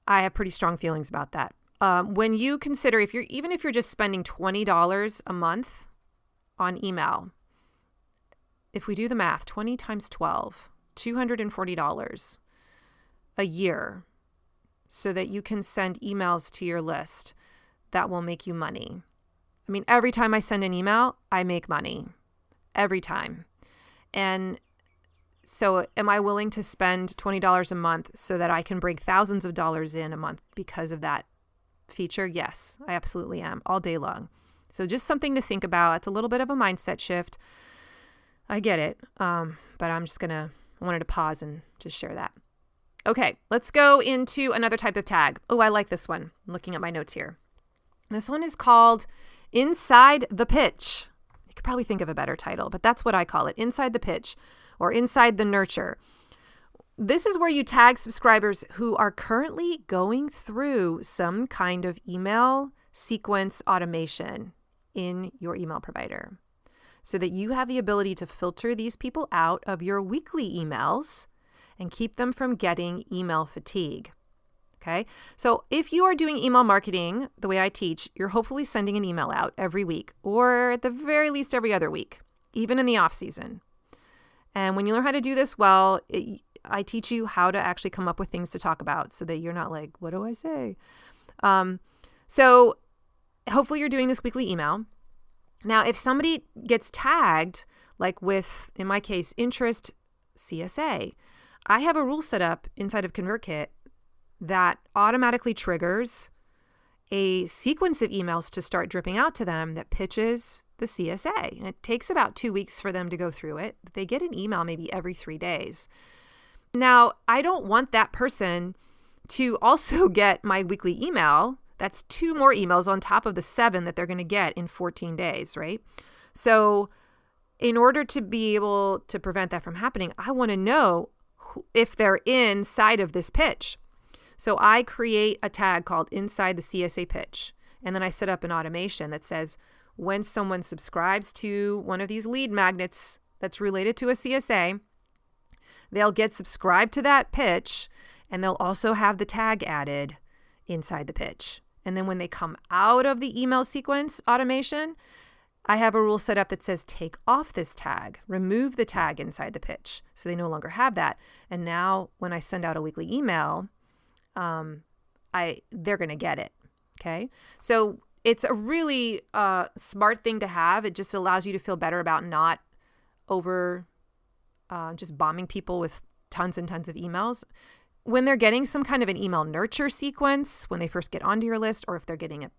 I have pretty strong feelings about that. When you consider, if you're just spending $20 a month on email, if we do the math, 20 times 12, $240 a year. so that you can send emails to your list that will make you money. I mean, every time I send an email, I make money. Every time. And so am I willing to spend $20 a month so that I can bring thousands of dollars in a month because of that feature? Yes, I absolutely am, all day long. So just something to think about. It's a little bit of a mindset shift. I get it. But I wanted to pause and just share that. Okay, let's go into another type of tag. Oh, I like this one. I'm looking at my notes here. This one is called Inside the Pitch. You could probably think of a better title, but that's what I call it, Inside the Pitch or Inside the Nurture. This is where you tag subscribers who are currently going through some kind of email sequence automation in your email provider so that you have the ability to filter these people out of your weekly emails and keep them from getting email fatigue. Okay, so if you are doing email marketing the way I teach, you're hopefully sending an email out every week or at the very least every other week, even in the off season. And when you learn how to do this well, I teach you how to actually come up with things to talk about so that you're not like, what do I say? So hopefully you're doing this weekly email. Now, if somebody gets tagged, like with, in my case, interest CSA, I have a rule set up inside of ConvertKit that automatically triggers a sequence of emails to start dripping out to them that pitches the CSA. And it takes about 2 weeks for them to go through it. They get an email maybe every 3 days. Now, I don't want that person to also get my weekly email. That's 2 more emails on top of the 7 that they're going to get in 14 days, right? So in order to be able to prevent that from happening, I want to know if they're inside of this pitch. So I create a tag called Inside the CSA Pitch. And then I set up an automation that says when someone subscribes to one of these lead magnets that's related to a CSA, they'll get subscribed to that pitch and they'll also have the tag added inside the pitch. And then when they come out of the email sequence automation, I have a rule set up that says take off this tag, remove the tag inside the pitch. So they no longer have that. And now when I send out a weekly email, they're going to get it. Okay. So it's a really smart thing to have. It just allows you to feel better about not just bombing people with tons and tons of emails. When they're getting some kind of an email nurture sequence, when they first get onto your list, or if they're getting a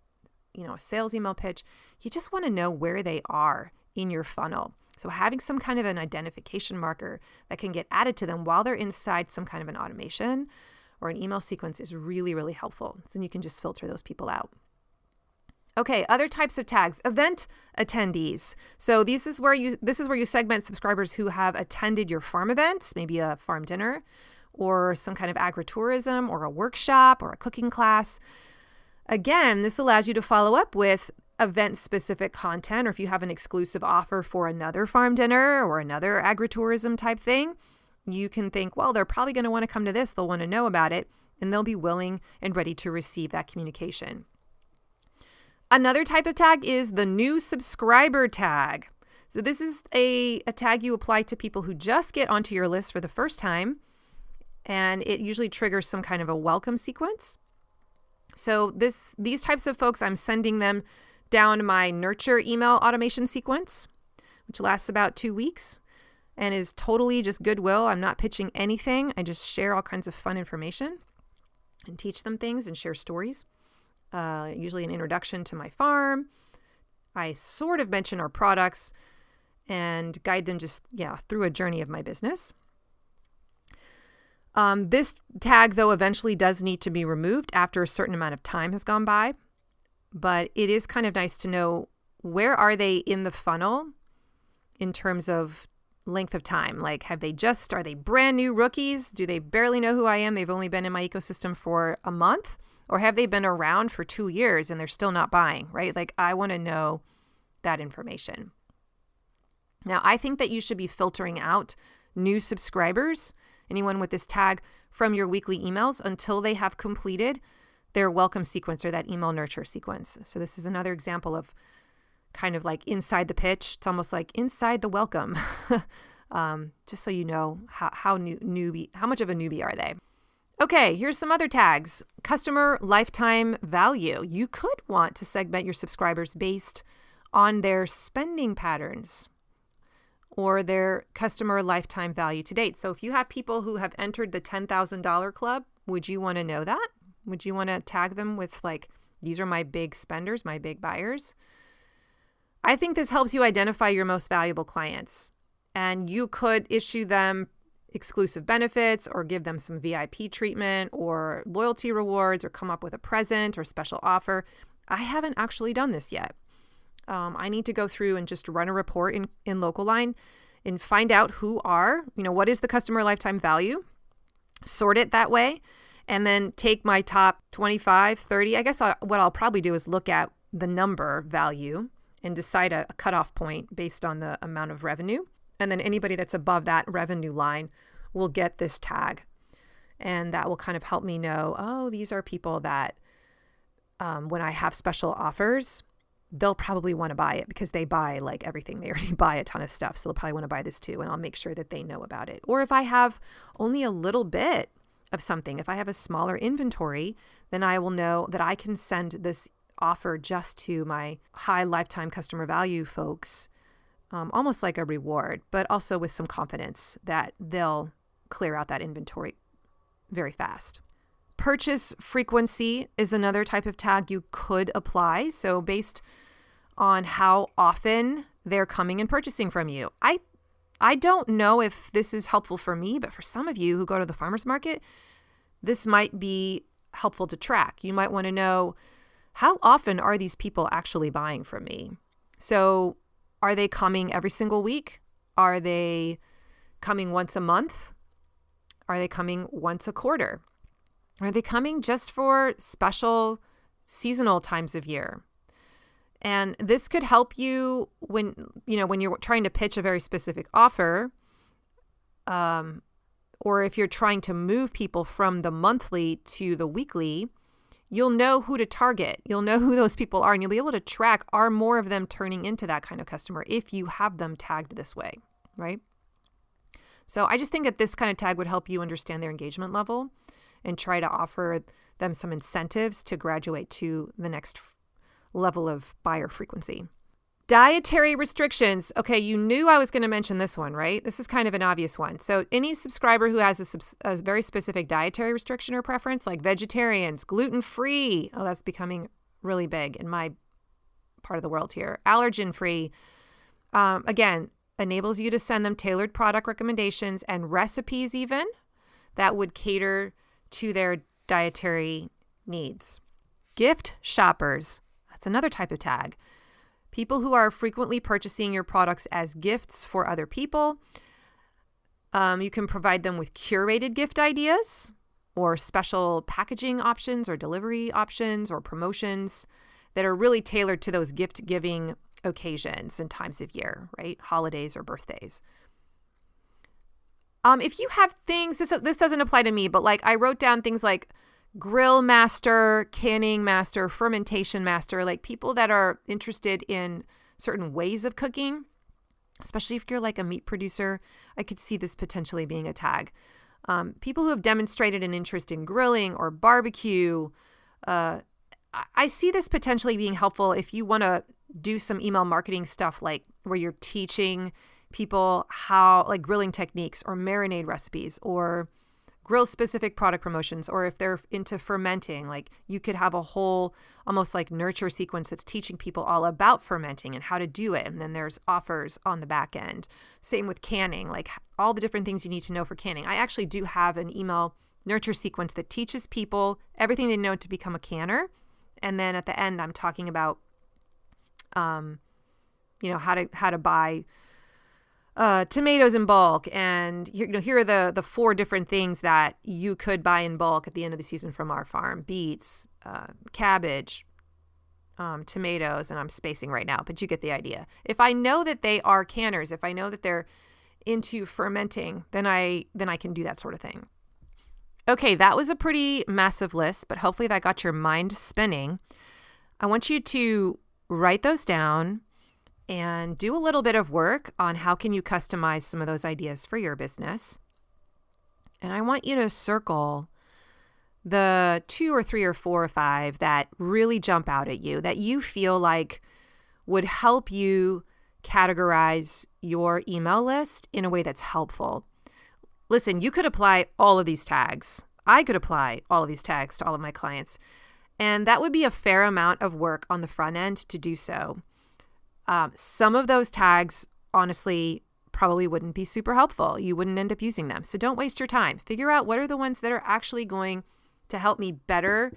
sales email pitch, you just want to know where they are in your funnel. So having some kind of an identification marker that can get added to them while they're inside some kind of an automation or an email sequence is really, really helpful. So then you can just filter those people out. Okay, other types of tags, event attendees. So this is where you segment subscribers who have attended your farm events, maybe a farm dinner or some kind of agritourism or a workshop or a cooking class. Again, this allows you to follow up with event-specific content, or if you have an exclusive offer for another farm dinner or another agritourism type thing, you can think, well, they're probably going to want to come to this. They'll want to know about it, and they'll be willing and ready to receive that communication. Another type of tag is the new subscriber tag. So this is a tag you apply to people who just get onto your list for the first time, and it usually triggers some kind of a welcome sequence. So these types of folks, I'm sending them down my nurture email automation sequence, which lasts about 2 weeks and is totally just goodwill. I'm not pitching anything. I just share all kinds of fun information and teach them things and share stories. Usually an introduction to my farm. I sort of mention our products and guide them through a journey of my business. This tag, though, eventually does need to be removed after a certain amount of time has gone by. But it is kind of nice to know where are they in the funnel in terms of length of time. Like, are they brand new rookies? Do they barely know who I am? They've only been in my ecosystem for a month? Or have they been around for 2 years and they're still not buying, right? Like, I want to know that information. Now, I think that you should be filtering out new subscribers, anyone with this tag, from your weekly emails until they have completed their welcome sequence or that email nurture sequence. So this is another example of kind of like inside the pitch. It's almost like inside the welcome, just so you know how much of a newbie are they. Okay, here's some other tags. Customer lifetime value. You could want to segment your subscribers based on their spending patterns or their customer lifetime value to date. So if you have people who have entered the $10,000 club, would you want to know that? Would you want to tag them with like, these are my big spenders, my big buyers? I think this helps you identify your most valuable clients, and you could issue them exclusive benefits or give them some VIP treatment or loyalty rewards or come up with a present or special offer. I haven't actually done this yet. I need to go through and just run a report in Local Line and find out what is the customer lifetime value, sort it that way, and then take my top 25, 30. I guess what I'll probably do is look at the number value and decide a cutoff point based on the amount of revenue. And then anybody that's above that revenue line will get this tag. And that will kind of help me know, oh, these are people that when I have special offers, they'll probably want to buy it because they buy like everything. They already buy a ton of stuff. So they'll probably want to buy this too. And I'll make sure that they know about it. Or if I have only a little bit of something, if I have a smaller inventory, then I will know that I can send this offer just to my high lifetime customer value folks, almost like a reward, but also with some confidence that they'll clear out that inventory very fast. Purchase frequency is another type of tag you could apply. So based on how often they're coming and purchasing from you. I don't know if this is helpful for me, but for some of you who go to the farmer's market, this might be helpful to track. You might want to know, how often are these people actually buying from me? So are they coming every single week? Are they coming once a month? Are they coming once a quarter? Are they coming just for special seasonal times of year? And this could help you when you're trying to pitch a very specific offer, or if you're trying to move people from the monthly to the weekly. You'll know who to target. You'll know who those people are, and you'll be able to track, are more of them turning into that kind of customer if you have them tagged this way, right? So I just think that this kind of tag would help you understand their engagement level and try to offer them some incentives to graduate to the next level of buyer frequency. Dietary restrictions. Okay, you knew I was going to mention this one, right? This is kind of an obvious one. So any subscriber who has a very specific dietary restriction or preference, like vegetarians, gluten-free. Oh, that's becoming really big in my part of the world here. Allergen-free. Again, enables you to send them tailored product recommendations and recipes even that would cater to their dietary needs. Gift shoppers. That's another type of tag. People who are frequently purchasing your products as gifts for other people. You can provide them with curated gift ideas or special packaging options or delivery options or promotions that are really tailored to those gift-giving occasions and times of year, right? Holidays or birthdays. If you have things, this doesn't apply to me, but like I wrote down things like grill master, canning master, fermentation master, like people that are interested in certain ways of cooking, especially if you're like a meat producer. I could see this potentially being a tag. People who have demonstrated an interest in grilling or barbecue. I see this potentially being helpful if you want to do some email marketing stuff, like where you're teaching people how, like grilling techniques or marinade recipes or grill specific product promotions, or if they're into fermenting, like you could have a whole almost like nurture sequence that's teaching people all about fermenting and how to do it. And then there's offers on the back end. Same with canning, like all the different things you need to know for canning. I actually do have an email nurture sequence that teaches people everything they know to become a canner. And then at the end, I'm talking about, how to buy tomatoes in bulk, and here are the 4 different things that you could buy in bulk at the end of the season from our farm: beets, cabbage, tomatoes, and I'm spacing right now, but you get the idea. If I know that they are canners, if I know that they're into fermenting, then I can do that sort of thing. Okay, that was a pretty massive list, but hopefully that got your mind spinning. I want you to write those down and do a little bit of work on how can you customize some of those ideas for your business. And I want you to circle the 2 or 3 or 4 or 5 that really jump out at you, that you feel like would help you categorize your email list in a way that's helpful. Listen, you could apply all of these tags. I could apply all of these tags to all of my clients. And that would be a fair amount of work on the front end to do so. Some of those tags, honestly, probably wouldn't be super helpful. You wouldn't end up using them. So don't waste your time. Figure out what are the ones that are actually going to help me better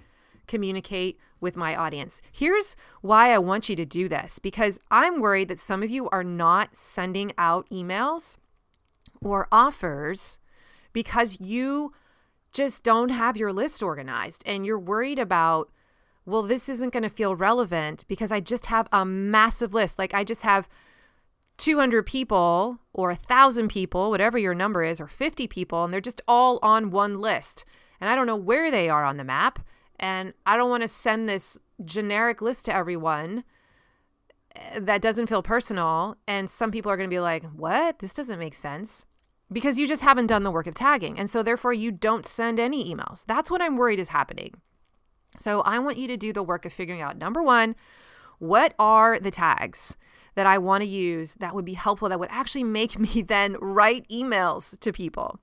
communicate with my audience. Here's why I want you to do this, because I'm worried that some of you are not sending out emails or offers because you just don't have your list organized and you're worried about, well, this isn't going to feel relevant because I just have a massive list. Like I just have 200 people or 1,000 people, whatever your number is, or 50 people, and they're just all on one list. And I don't know where they are on the map. And I don't want to send this generic list to everyone that doesn't feel personal. And some people are going to be like, what? This doesn't make sense. Because you just haven't done the work of tagging. And so therefore you don't send any emails. That's what I'm worried is happening. So I want you to do the work of figuring out, number one, what are the tags that I want to use that would be helpful, that would actually make me then write emails to people.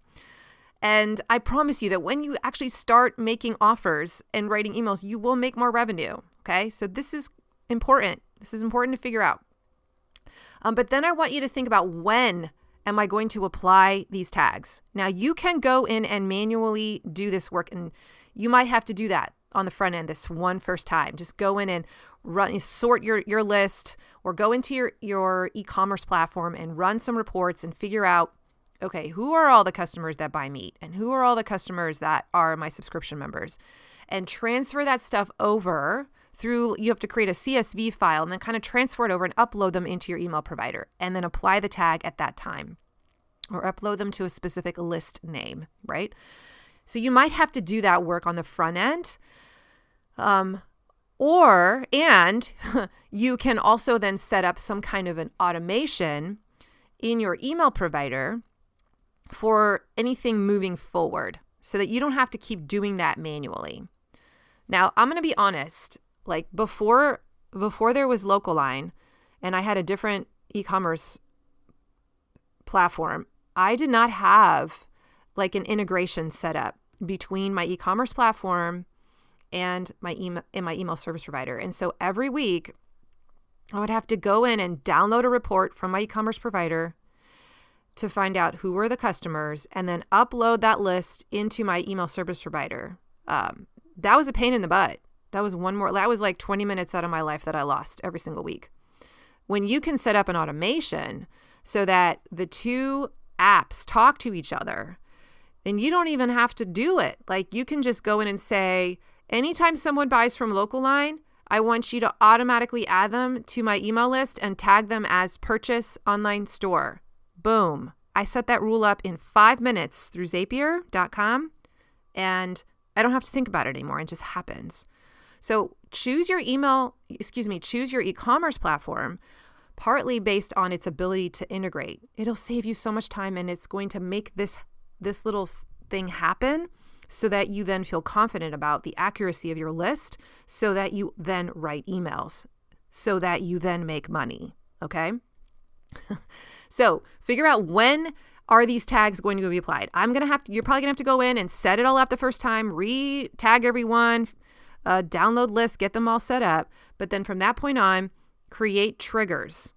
And I promise you that when you actually start making offers and writing emails, you will make more revenue. Okay. So this is important. This is important to figure out. But then I want you to think about, when am I going to apply these tags? Now you can go in and manually do this work, and you might have to do that on the front end this one first time. Just go in and sort your list, or go into your e-commerce platform and run some reports and figure out, okay, who are all the customers that buy meat and who are all the customers that are my subscription members, and transfer that stuff over through, you have to create a CSV file and then kind of transfer it over and upload them into your email provider, and then apply the tag at that time, or upload them to a specific list name, right? So you might have to do that work on the front end. And you can also then set up some kind of an automation in your email provider for anything moving forward, so that you don't have to keep doing that manually. Now, I'm going to be honest, like before there was LocalLine and I had a different e-commerce platform, I did not have like an integration set up between my e-commerce platform and my email service provider. And so every week I would have to go in and download a report from my e-commerce provider to find out who were the customers, and then upload that list into my email service provider. That was a pain in the butt. That was like 20 minutes out of my life that I lost every single week. When you can set up an automation so that the two apps talk to each other, then you don't even have to do it. Like you can just go in and say, anytime someone buys from LocalLine, I want you to automatically add them to my email list and tag them as purchase online store. Boom. I set that rule up in 5 minutes through Zapier.com, and I don't have to think about it anymore. It just happens. So choose your e-commerce platform, partly based on its ability to integrate. It'll save you so much time, and it's going to make this little thing happen so that you then feel confident about the accuracy of your list, so that you then write emails, so that you then make money. Okay? So figure out, when are these tags going to be applied? You're probably gonna have to go in and set it all up the first time, re-tag everyone, download lists, get them all set up. But then from that point on, create triggers.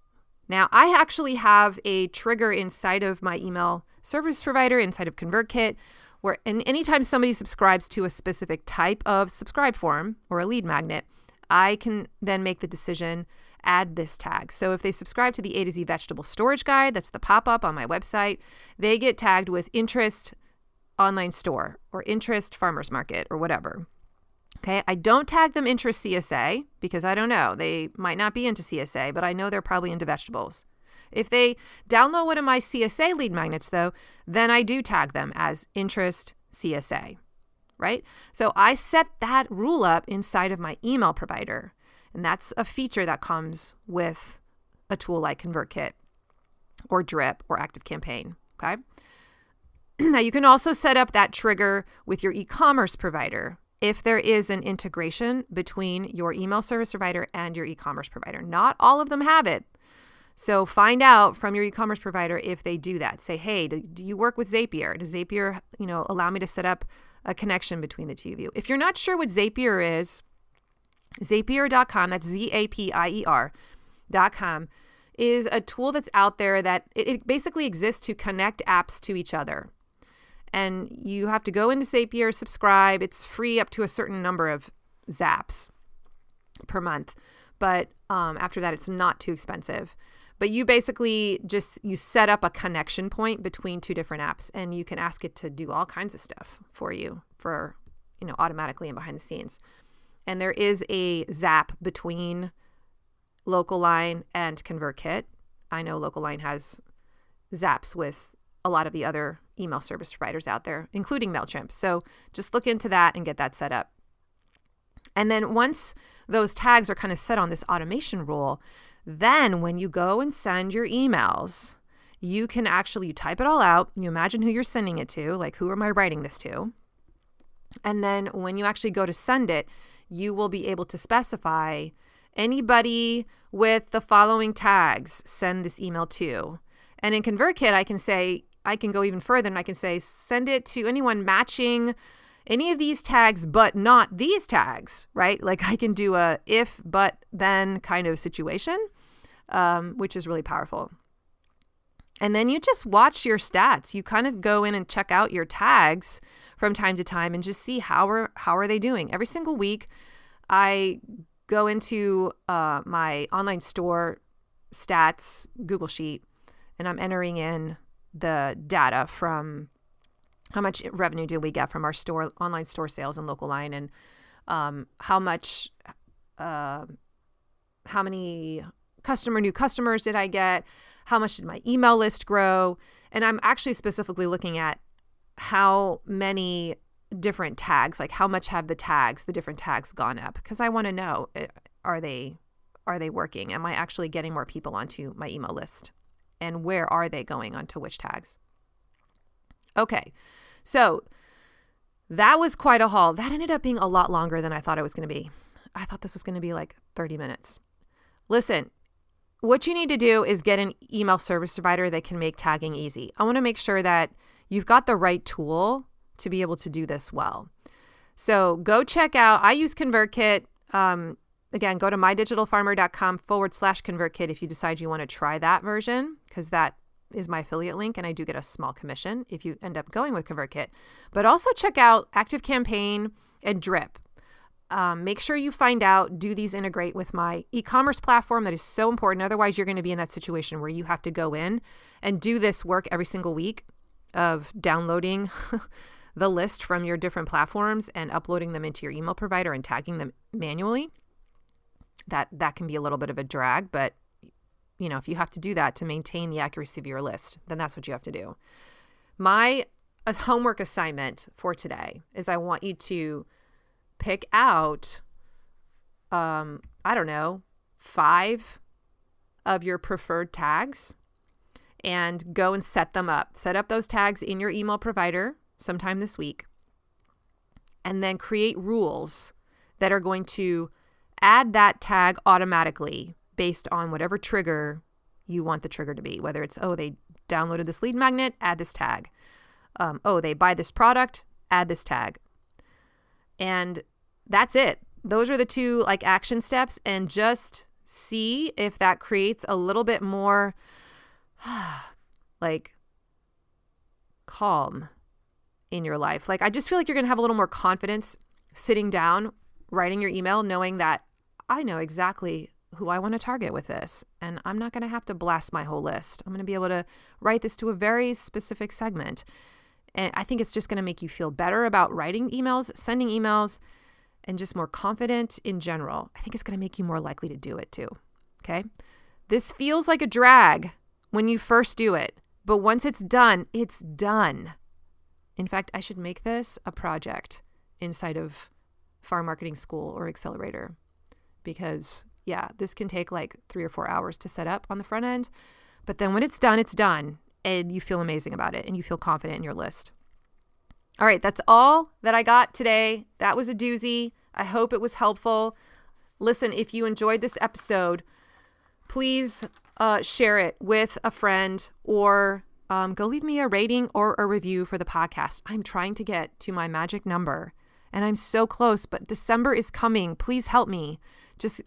Now, I actually have a trigger inside of my email service provider, inside of ConvertKit, where anytime somebody subscribes to a specific type of subscribe form or a lead magnet, I can then make the decision, add this tag. So if they subscribe to the A to Z vegetable storage guide, that's the pop-up on my website, they get tagged with interest online store or interest farmers market or whatever. Okay, I don't tag them interest CSA because I don't know. They might not be into CSA, but I know they're probably into vegetables. If they download one of my CSA lead magnets, though, then I do tag them as interest CSA, right? So I set that rule up inside of my email provider. And that's a feature that comes with a tool like ConvertKit or Drip or ActiveCampaign, okay? Now, you can also set up that trigger with your e-commerce provider if there is an integration between your email service provider and your e-commerce provider. Not all of them have it. So find out from your e-commerce provider if they do that. Say, hey, do you work with Zapier? Does Zapier, allow me to set up a connection between the two of you? If you're not sure what Zapier is, Zapier.com, that's Zapier.com, is a tool that's out there that it basically exists to connect apps to each other. And you have to go into Zapier, subscribe. It's free up to a certain number of zaps per month. But after that, it's not too expensive. But you basically you set up a connection point between two different apps, and you can ask it to do all kinds of stuff for you automatically and behind the scenes. And there is a zap between LocalLine and ConvertKit. I know LocalLine has zaps with a lot of the other email service providers out there, including MailChimp. So just look into that and get that set up. And then once those tags are kind of set on this automation rule, then when you go and send your emails, you can you type it all out. You imagine who you're sending it to, like who am I writing this to? And then when you actually go to send it, you will be able to specify anybody with the following tags, send this email to. And in ConvertKit, I can go even further and I can say, send it to anyone matching any of these tags, but not these tags, right? Like I can do a if, but, then kind of situation, which is really powerful. And then you just watch your stats. You kind of go in and check out your tags from time to time and just see how are they doing. Every single week, I go into my online store stats Google Sheet, and I'm entering in the data from how much revenue do we get from our online store sales and LocalLine, and how many new customers did I get? How much did my email list grow? And I'm actually specifically looking at how many different tags, like how much have the different tags gone up? Because I want to know, are they working? Am I actually getting more people onto my email list? And where are they going onto which tags? Okay, so that was quite a haul. That ended up being a lot longer than I thought it was going to be. I thought this was going to be like 30 minutes. Listen, what you need to do is get an email service provider that can make tagging easy. I want to make sure that you've got the right tool to be able to do this well. So go check out, I use ConvertKit. Again, go to mydigitalfarmer.com/ConvertKit if you decide you want to try that version, because that is my affiliate link, and I do get a small commission if you end up going with ConvertKit. But also check out ActiveCampaign and Drip. Make sure you find out, do these integrate with my e-commerce platform? That is so important. Otherwise, you're going to be in that situation where you have to go in and do this work every single week of downloading the list from your different platforms and uploading them into your email provider and tagging them manually. That can be a little bit of a drag, but if you have to do that to maintain the accuracy of your list, then that's what you have to do. My homework assignment for today is I want you to pick out, 5 of your preferred tags and go and set them up. Set up those tags in your email provider sometime this week, and then create rules that are going to add that tag automatically based on whatever trigger you want the trigger to be. Whether it's, they downloaded this lead magnet, add this tag. They buy this product, add this tag. And that's it. Those are the 2 action steps, and just see if that creates a little bit more calm in your life. I just feel like you're going to have a little more confidence sitting down, writing your email, knowing that I know exactly who I want to target with this, and I'm not going to have to blast my whole list. I'm going to be able to write this to a very specific segment. And I think it's just going to make you feel better about writing emails, sending emails, and just more confident in general. I think it's going to make you more likely to do it too. Okay? This feels like a drag when you first do it, but once it's done, it's done. In fact, I should make this a project inside of Farm Marketing School or Accelerator, because this can take 3 or 4 hours to set up on the front end. But then when it's done, and you feel amazing about it and you feel confident in your list. All right, that's all that I got today. That was a doozy. I hope it was helpful. Listen, if you enjoyed this episode, please share it with a friend or go leave me a rating or a review for the podcast. I'm trying to get to my magic number and I'm so close, but December is coming. Please help me.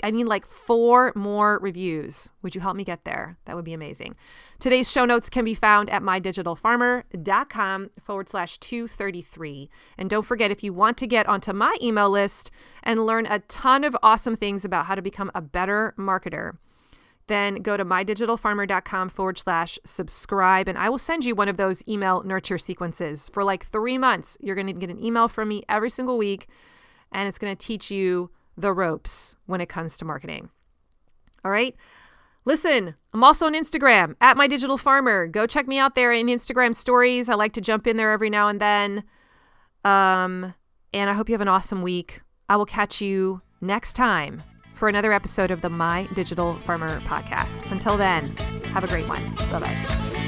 I need like 4 more reviews. Would you help me get there? That would be amazing. Today's show notes can be found at mydigitalfarmer.com/233. And don't forget, if you want to get onto my email list and learn a ton of awesome things about how to become a better marketer, then go to mydigitalfarmer.com/subscribe, and I will send you one of those email nurture sequences for like 3 months. You're going to get an email from me every single week, and it's going to teach you the ropes when it comes to marketing. All right. Listen, I'm also on Instagram at mydigitalfarmer. Go check me out there in Instagram stories. I like to jump in there every now and then. And I hope you have an awesome week. I will catch you next time for another episode of the My Digital Farmer podcast. Until then, have a great one. Bye-bye.